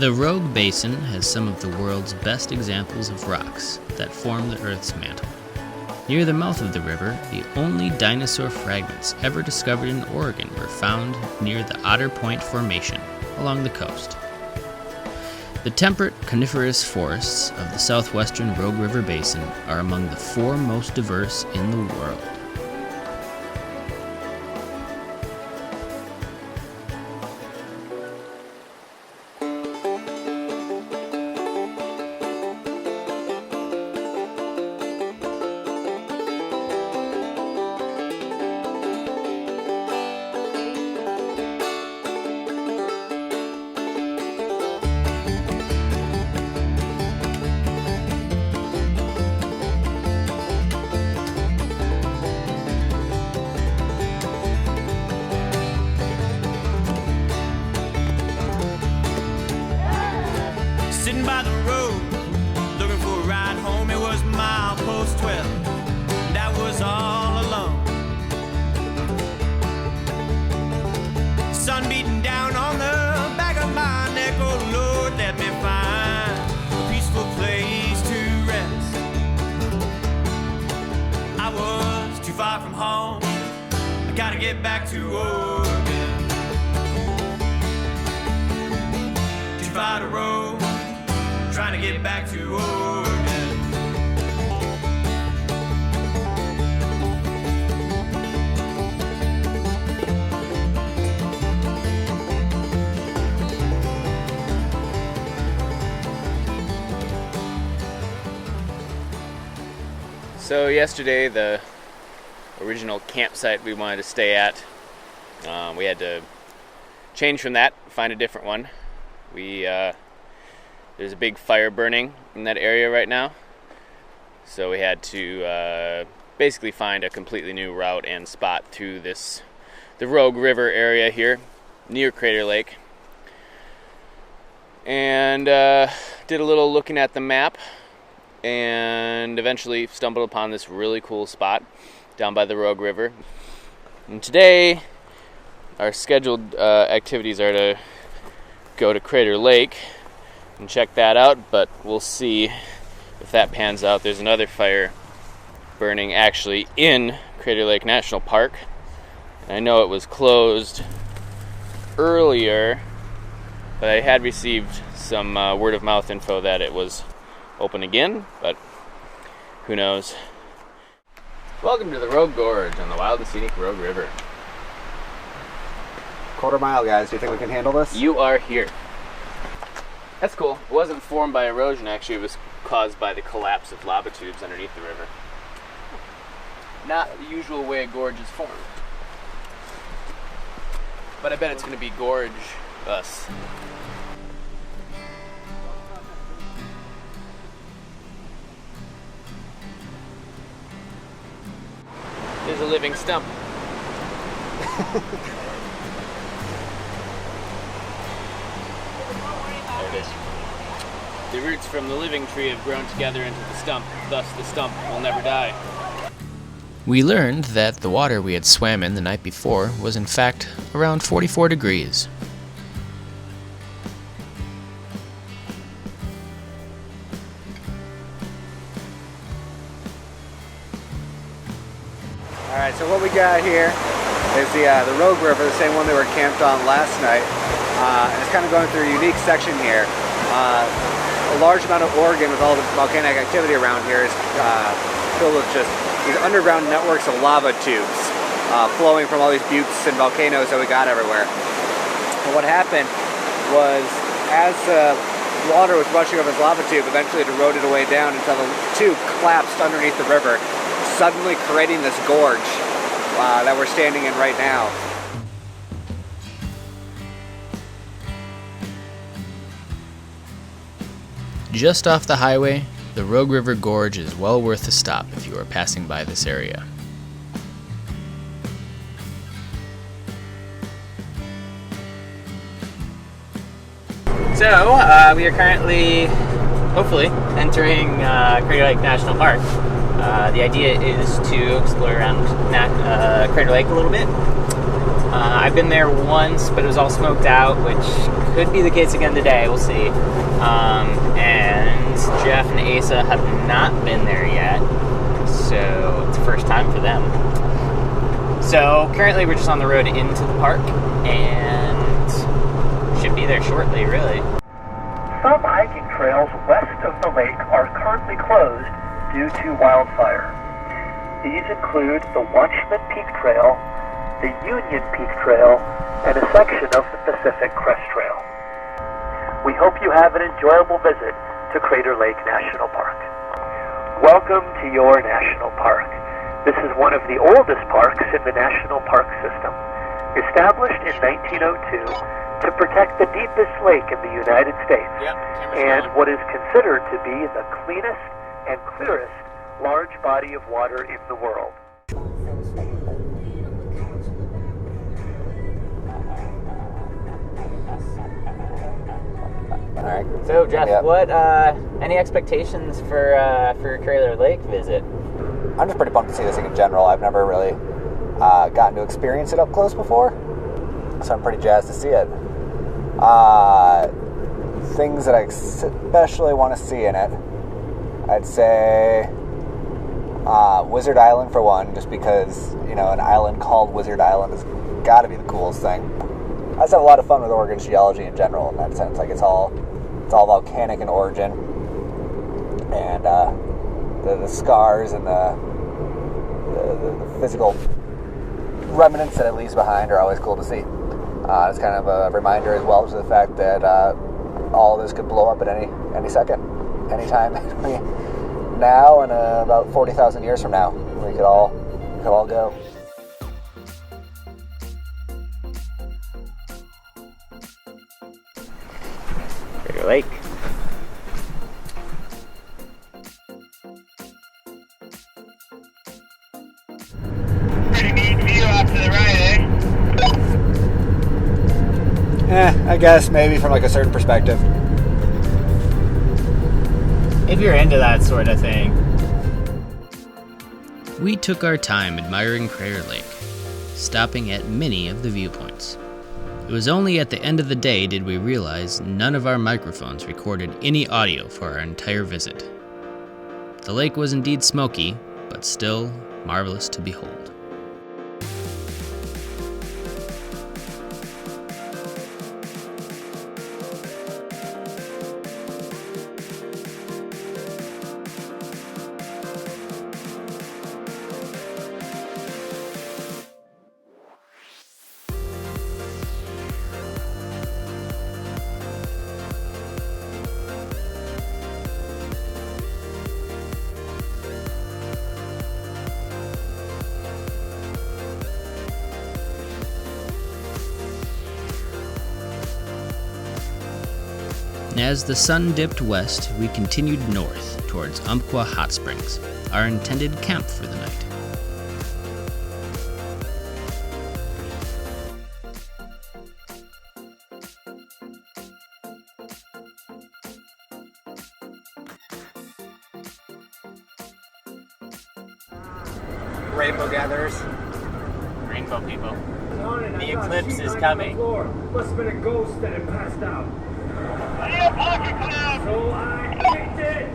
The Rogue Basin has some of the world's best examples of rocks that form the Earth's mantle. Near the mouth of the river, the only dinosaur fragments ever discovered in Oregon were found near the Otter Point Formation along the coast. The temperate coniferous forests of the southwestern Rogue River Basin are among the 4 most diverse in the world. Sitting by the road, looking for a ride home. It was milepost 12, and I was all alone. Sun beating down on the back of my neck. Oh Lord, let me find a peaceful place to rest. I was too far from home. I gotta get back to Oregon. Too far to roam, trying to get back to Oregon. So yesterday, the original campsite we wanted to stay at, we had to change from that, find a different one. There's a big fire burning in that area right now, so we had to basically find a completely new route and spot through the Rogue River area here near Crater Lake, and did a little looking at the map and eventually stumbled upon this really cool spot down by the Rogue River. And today our scheduled activities are to go to Crater Lake and check that out, but we'll see if that pans out. There's another fire burning actually in Crater Lake National Park. I know it was closed earlier, but I had received some word of mouth info that it was open again, but who knows. Welcome to the Rogue Gorge on the wild and scenic Rogue River. Quarter mile, guys. Do you think we can handle this? You are here. That's cool. It wasn't formed by erosion, actually. It was caused by the collapse of lava tubes underneath the river. Not the usual way a gorge is formed. But I bet it's going to be Gorge us. There's a living stump. There it is. The roots from the living tree have grown together into the stump, thus the stump will never die. We learned that the water we had swam in the night before was in fact around 44 degrees. Alright, so what we got here is the Rogue River, the same one they were camped on last night. And it's kind of going through a unique section here. A large amount of Oregon with all the volcanic activity around here is filled with just these underground networks of lava tubes flowing from all these buttes and volcanoes that we got everywhere. And what happened was, as the water was rushing over this lava tube, eventually it eroded away down until the tube collapsed underneath the river, suddenly creating this gorge that we're standing in right now. Just off the highway, the Rogue River Gorge is well worth a stop if you are passing by this area. So, we are currently, hopefully, entering Crater Lake National Park. The idea is to explore around Crater Lake a little bit. I've been there once, but it was all smoked out, which could be the case again today. We'll see. And Jeff and Asa have not been there yet, so it's the first time for them. So currently we're just on the road into the park, and should be there shortly, really. Some hiking trails west of the lake are currently closed due to wildfire. These include the Watchman Peak Trail, the Union Peak Trail, and a section of the Pacific Crest Trail. We hope you have an enjoyable visit to Crater Lake National Park. Welcome to your national park. This is one of the oldest parks in the national park system, established in 1902 to protect the deepest lake in the United States and what is considered to be the cleanest and clearest large body of water in the world. All right. So Jeff, Yep. what any expectations for Crater Lake visit? I'm just pretty pumped to see this thing in general. I've never really gotten to experience it up close before, so I'm pretty jazzed to see it. Things that I especially want to see in it, I'd say Wizard Island for one, just because, you know, an island called Wizard Island has got to be the coolest thing. I just have a lot of fun with Oregon geology in general in that sense. Like it's all volcanic in origin, and the scars and the physical remnants that it leaves behind are always cool to see. It's kind of a reminder as well to the fact that all of this could blow up at any second, anytime between now and about 40,000 years from now. We could all go. Crater Lake. Pretty neat view off to the right, I guess maybe from like a certain perspective. If you're into that sort of thing. We took our time admiring Crater Lake, stopping at many of the viewpoints. It was only at the end of the day did we realize none of our microphones recorded any audio for our entire visit. The lake was indeed smoky, but still marvelous to behold. As the sun dipped west, we continued north towards Umpqua Hot Springs, our intended camp for the night. Rainbow gatherers. Rainbow people. The eclipse is coming. Must have been a ghost that had passed out. So I kicked it.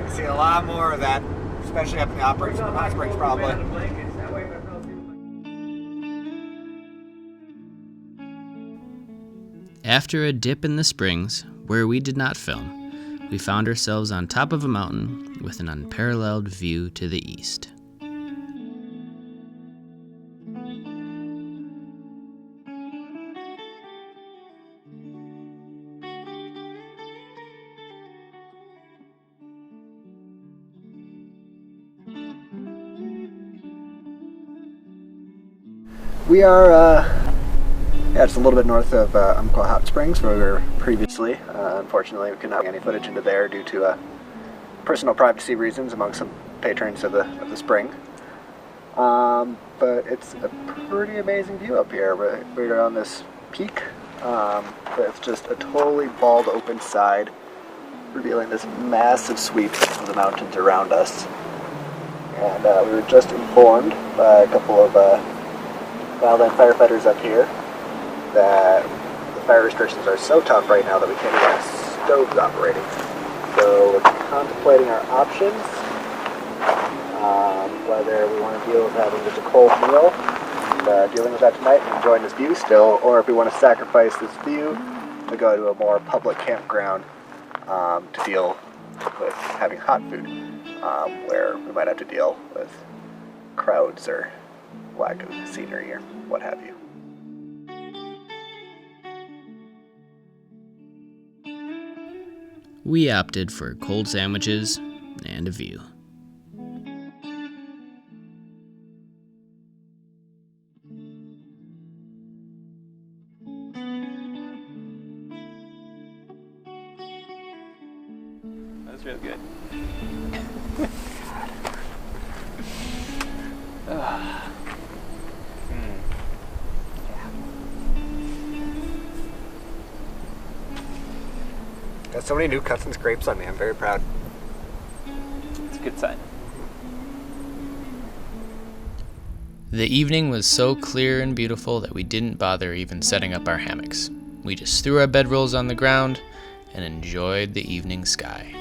You see a lot more of that, especially up in the hot springs probably. After a dip in the springs, where we did not film, we found ourselves on top of a mountain with an unparalleled view to the east. We are just a little bit north of Umpqua Hot Springs, where we were previously. Unfortunately, we could not get any footage into there due to personal privacy reasons among some patrons of the spring. But it's a pretty amazing view up here. We're on this peak that's just a totally bald open side, revealing this massive sweep of the mountains around us. And we were just informed by a couple of Wildland firefighters up here that the fire restrictions are so tough right now that we can't even have stoves operating. So we're contemplating our options, whether we want to deal with having just a cold meal, dealing with that tonight and enjoying this view still, or if we want to sacrifice this view to go to a more public campground to deal with having hot food, where we might have to deal with crowds or lack of scenery or what have you. We opted for cold sandwiches and a view. That's real good. Got so many new cuts and scrapes on me. I'm very proud. It's a good sign. The evening was so clear and beautiful that we didn't bother even setting up our hammocks. We just threw our bedrolls on the ground and enjoyed the evening sky.